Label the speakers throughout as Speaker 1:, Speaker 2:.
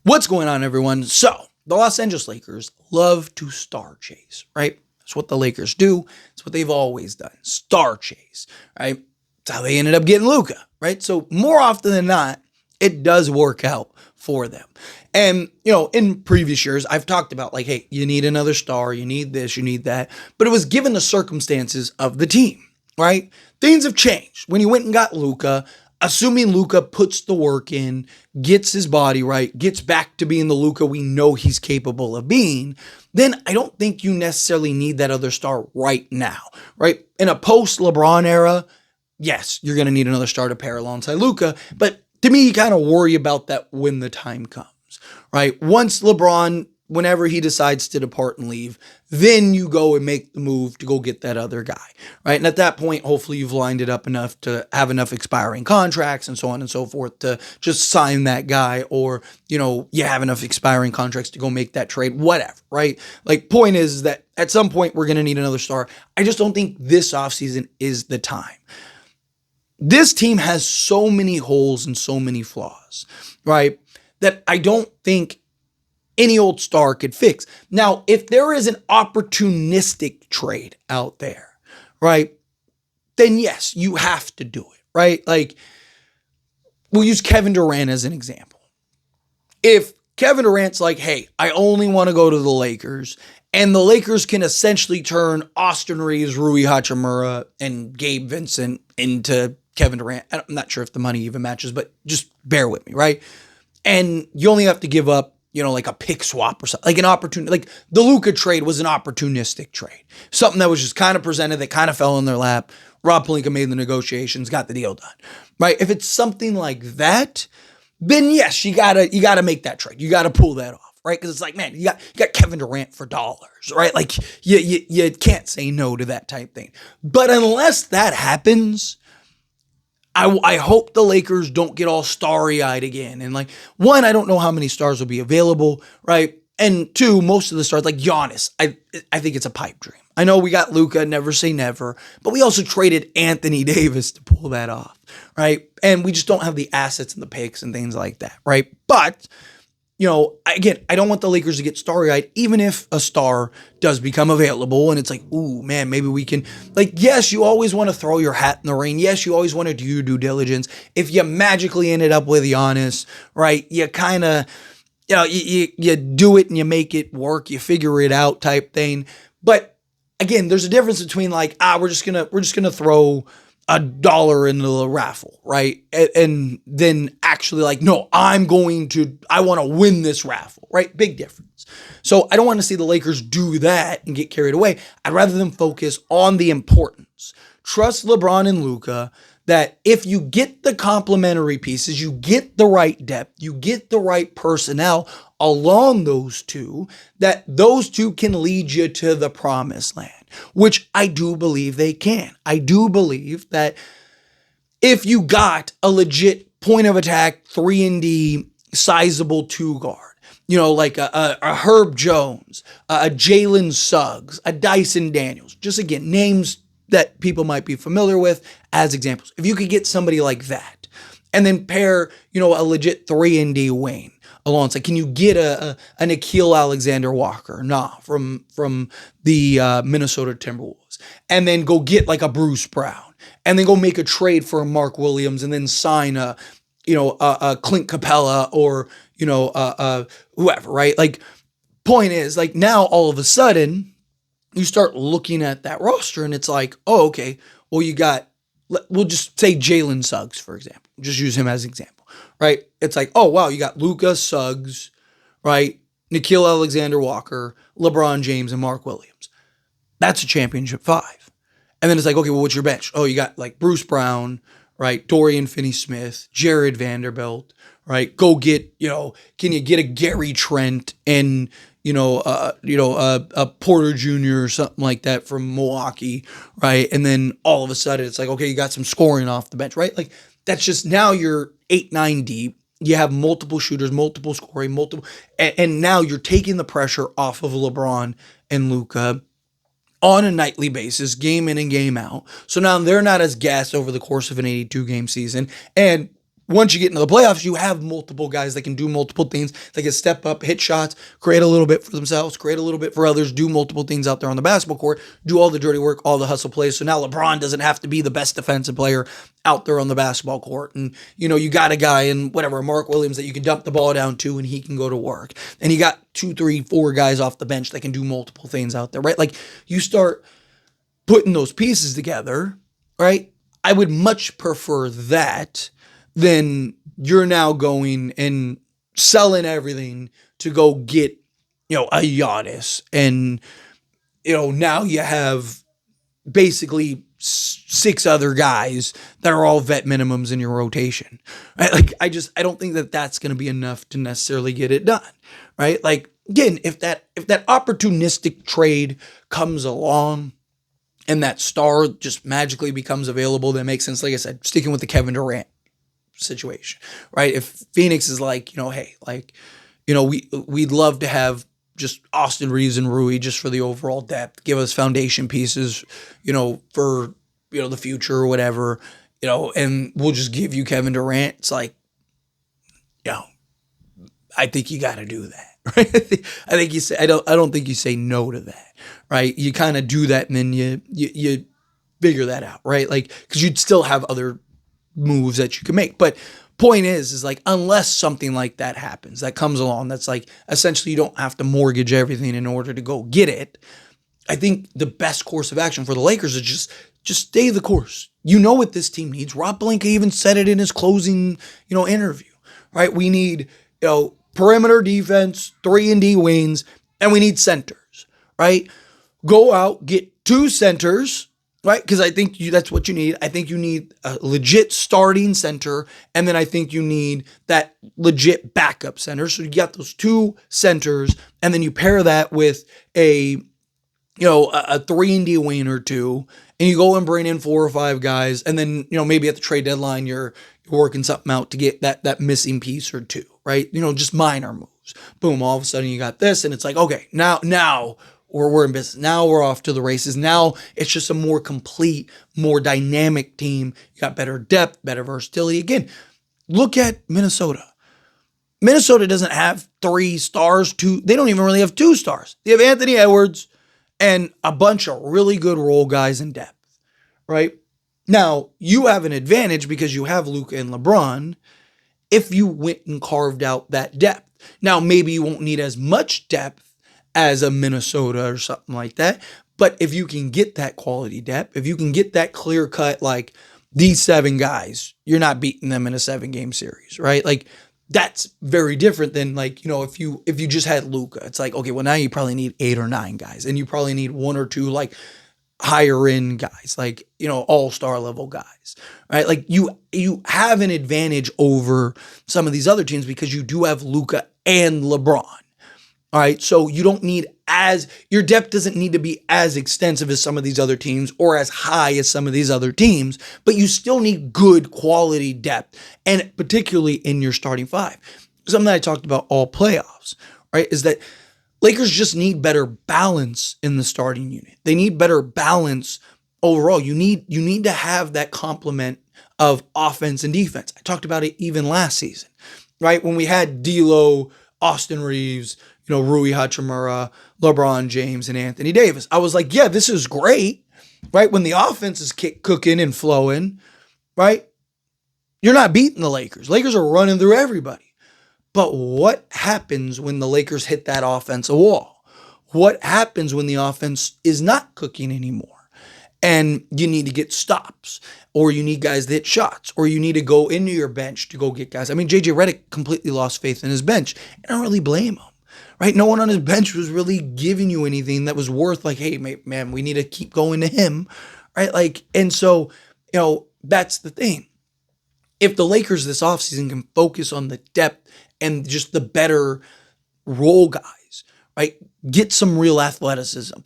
Speaker 1: What's going on, everyone? So, the Los Angeles Lakers love to star chase, right? That's what the Lakers do. It's what they've always done. Star chase, right? That's how they ended up getting Luka, right? So, more often than not, it does work out for them. And, in previous years, I've talked about like, hey, you need another star, you need this, you need that. But it was given the circumstances of the team, right? Things have changed. When you went and got Luka, assuming Luka puts the work in, gets his body right, gets back to being the Luka we know he's capable of being, then I don't think you necessarily need that other star right now, right? In a post-LeBron era, yes, you're going to need another star to pair alongside Luka, but to me, you kind of worry about that when the time comes, right? Once LeBron, whenever he decides to depart and leave, then you go and make the move to go get that other guy, right? And at that point, hopefully you've lined it up enough to have enough expiring contracts and so on and so forth to just sign that guy, or, you have enough expiring contracts to go make that trade, whatever, right? Like, point is that at some point we're going to need another star. I just don't think this offseason is the time. This team has so many holes and so many flaws, right? That I don't think any old star could fix. Now, if there is an opportunistic trade out there, right, then yes, you have to do it, right? Like, we'll use Kevin Durant as an example. If Kevin Durant's like, hey, I only want to go to the Lakers, and the Lakers can essentially turn Austin Reeves, Rui Hachimura, and Gabe Vincent into Kevin Durant. I'm not sure if the money even matches, but just bear with me, right? And you only have to give up, like a pick swap or something, like an opportunity. Like the Luka trade was an opportunistic trade, something that was just kind of presented, that kind of fell in their lap. Rob Pelinka made the negotiations, got the deal done, right? If it's something like that, then yes, you gotta make that trade. You gotta pull that off, right? Because it's like, man, you got Kevin Durant for dollars, right? Like you can't say no to that type thing. But unless that happens, I hope the Lakers don't get all starry-eyed again. And like, one, I don't know how many stars will be available, right? And two, most of the stars, like Giannis, I think it's a pipe dream. I know we got Luka, never say never, but we also traded Anthony Davis to pull that off, right? And we just don't have the assets and the picks and things like that, right? But again, I don't want the Lakers to get starry-eyed, even if a star does become available and it's like, ooh, man, maybe we can, like, yes, you always want to throw your hat in the ring. Yes, you always want to do your due diligence. If you magically ended up with Giannis, right, you kind of, you do it and you make it work, you figure it out type thing. But again, there's a difference between like, we're just gonna throw $1 into the raffle, right? And then actually like, no, I want to win this raffle, right? Big difference. So I don't want to see the Lakers do that and get carried away. I'd rather them focus on the importance. Trust LeBron and Luka that if you get the complementary pieces, you get the right depth, you get the right personnel along those two, that those two can lead you to the promised land, which I do believe they can. I do believe that if you got a legit point of attack 3-and-D sizable two guard, like a Herb Jones, a Jalen Suggs, a Dyson Daniels, just again, names that people might be familiar with as examples. If you could get somebody like that and then pair, a legit 3-and-D wing alongside, can you get a Nickeil Alexander-Walker? From the Minnesota Timberwolves, and then go get like a Bruce Brown, and then go make a trade for a Mark Williams, and then sign a Clint Capella or whoever, right? Like, point is, like, now all of a sudden you start looking at that roster and it's like, oh, okay, well, we'll just say Jalen Suggs, for example. Just use him as an example, right? It's like, oh, wow, you got Luka, Suggs, right? Nickeil Alexander-Walker, LeBron James, and Mark Williams. That's a championship 5. And then it's like, okay, well, what's your bench? Oh, you got like Bruce Brown, right? Dorian Finney-Smith, Jared Vanderbilt, right? Go get, can you get a Gary Trent and, a Porter Jr. or something like that from Milwaukee, right? And then all of a sudden it's like, okay, you got some scoring off the bench, right? Like, that's just, now you're 8-9 deep. You have multiple shooters, multiple scoring, and now you're taking the pressure off of LeBron and Luka on a nightly basis, game in and game out. So now they're not as gassed over the course of an 82-game season. And once you get into the playoffs, you have multiple guys that can do multiple things. They can step up, hit shots, create a little bit for themselves, create a little bit for others, do multiple things out there on the basketball court, do all the dirty work, all the hustle plays. So now LeBron doesn't have to be the best defensive player out there on the basketball court. And, you got a guy in whatever, Mark Williams, that you can dump the ball down to and he can go to work. And you got 2, 3, 4 guys off the bench that can do multiple things out there, right? Like you start putting those pieces together, right? I would much prefer that than you're now going and selling everything to go get, a Giannis. And, now you have basically 6 other guys that are all vet minimums in your rotation, right? Like, I don't think that that's going to be enough to necessarily get it done, right? Like, again, if that opportunistic trade comes along and that star just magically becomes available, that makes sense. Like I said, sticking with the Kevin Durant situation, right? If Phoenix is like, hey, like, we'd love to have just Austin Reeves and Rui just for the overall depth, give us foundation pieces, for, the future or whatever, and we'll just give you Kevin Durant. It's like, I think you got to do that, right? I think you say, I don't think you say no to that, right? You kind of do that and then you figure that out, right? Like, cause you'd still have other moves that you can make. But point is like, unless something like that happens, that comes along, that's like, essentially you don't have to mortgage everything in order to go get it. I think the best course of action for the Lakers is just stay the course. You know what this team needs. Rob Pelinka even said it in his closing, interview, right? We need, perimeter defense, 3-and-D wings, and we need centers, right? Go out, get 2 centers, right? Because I think that's what you need. I think you need a legit starting center, and then I think you need that legit backup center. So you got those 2 centers, and then you pair that with a 3-and-D wing or 2, and you go and bring in 4 or 5 guys, and then maybe at the trade deadline you're working something out to get that missing piece or 2, right? Just minor moves. Boom! All of a sudden you got this, and it's like, okay, now. Or we're in business. Now we're off to the races. Now it's just a more complete, more dynamic team. You got better depth, better versatility. Again, look at Minnesota. Minnesota doesn't have 3 stars, 2. They don't even really have 2 stars. They have Anthony Edwards and a bunch of really good role guys in depth, right? Now, you have an advantage because you have Luka and LeBron if you went and carved out that depth. Now, maybe you won't need as much depth as a Minnesota or something like that. But if you can get that quality depth, if you can get that clear cut, like these 7 guys, you're not beating them in a 7-game series, right? Like that's very different than like, if you just had Luka, it's like, okay, well now you probably need 8 or 9 guys, and you probably need 1 or 2 like higher end guys, like, all-star level guys, right? Like you have an advantage over some of these other teams because you do have Luka and LeBron. All right, so you don't need your depth doesn't need to be as extensive as some of these other teams or as high as some of these other teams, but you still need good quality depth, and particularly in your starting 5. Something that I talked about all playoffs, right, is that Lakers just need better balance in the starting unit. They need better balance overall. You need to have that complement of offense and defense. I talked about it even last season, right? When we had D'Lo, Austin Reeves, Rui Hachimura, LeBron James, and Anthony Davis. I was like, yeah, this is great, right? When the offense is cooking and flowing, right? You're not beating the Lakers. Lakers are running through everybody. But what happens when the Lakers hit that offensive wall? What happens when the offense is not cooking anymore? And you need to get stops, or you need guys that hit shots, or you need to go into your bench to go get guys. I mean, JJ Redick completely lost faith in his bench. I don't really blame him. Right? No one on his bench was really giving you anything that was worth like, hey, man, we need to keep going to him. Right? Like, and so, that's the thing. If the Lakers this offseason can focus on the depth and just the better role guys, right? Get some real athleticism.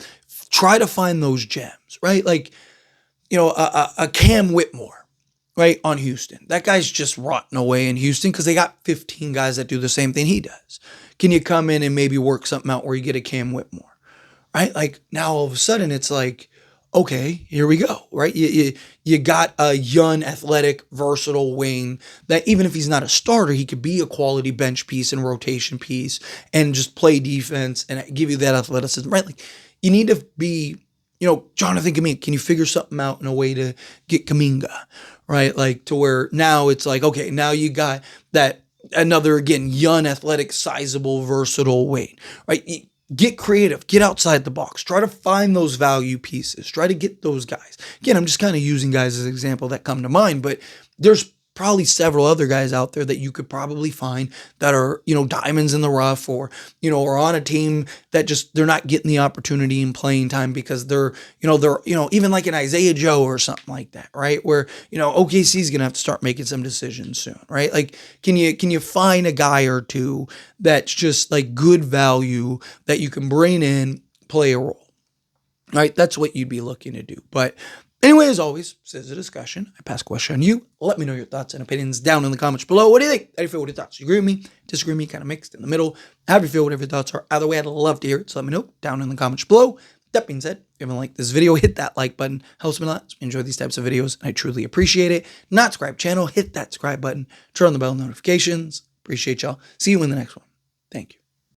Speaker 1: Try to find those gems, right? Like, a Cam Whitmore, right, on Houston. That guy's just rotting away in Houston because they got 15 guys that do the same thing he does. Can you come in and maybe work something out where you get a Cam Whitmore, right? Like now all of a sudden it's like, okay, here we go, right? You got a young, athletic, versatile wing that even if he's not a starter, he could be a quality bench piece and rotation piece and just play defense and give you that athleticism, right? Like you need to be, Jonathan Kaminga, can you figure something out in a way to get Kaminga, right? Like to where now it's like, okay, now you got that another, again, young, athletic, sizable, versatile wing, right? Get creative, get outside the box, try to find those value pieces, try to get those guys. Again, I'm just kind of using guys as an example that come to mind, but there's probably several other guys out there that you could probably find that are, diamonds in the rough or on a team that just, they're not getting the opportunity and playing time because they're even like an Isaiah Joe or something like that, right? Where, OKC is going to have to start making some decisions soon, right? Like, can you find a guy or two that's just like good value that you can bring in, play a role, right? That's what you'd be looking to do. But anyway, as always, this is a discussion. I pass a question on you. Let me know your thoughts and opinions down in the comments below. What do you think? How do you feel with your thoughts? You agree with me? Disagree with me? Kind of mixed in the middle. How do you feel? Whatever your thoughts are. Either way, I'd love to hear it. So let me know down in the comments below. That being said, if you haven't liked this video, hit that like button. Helps me a lot. Enjoy these types of videos. I truly appreciate it. Not subscribe channel, hit that subscribe button. Turn on the bell notifications. Appreciate y'all. See you in the next one. Thank you.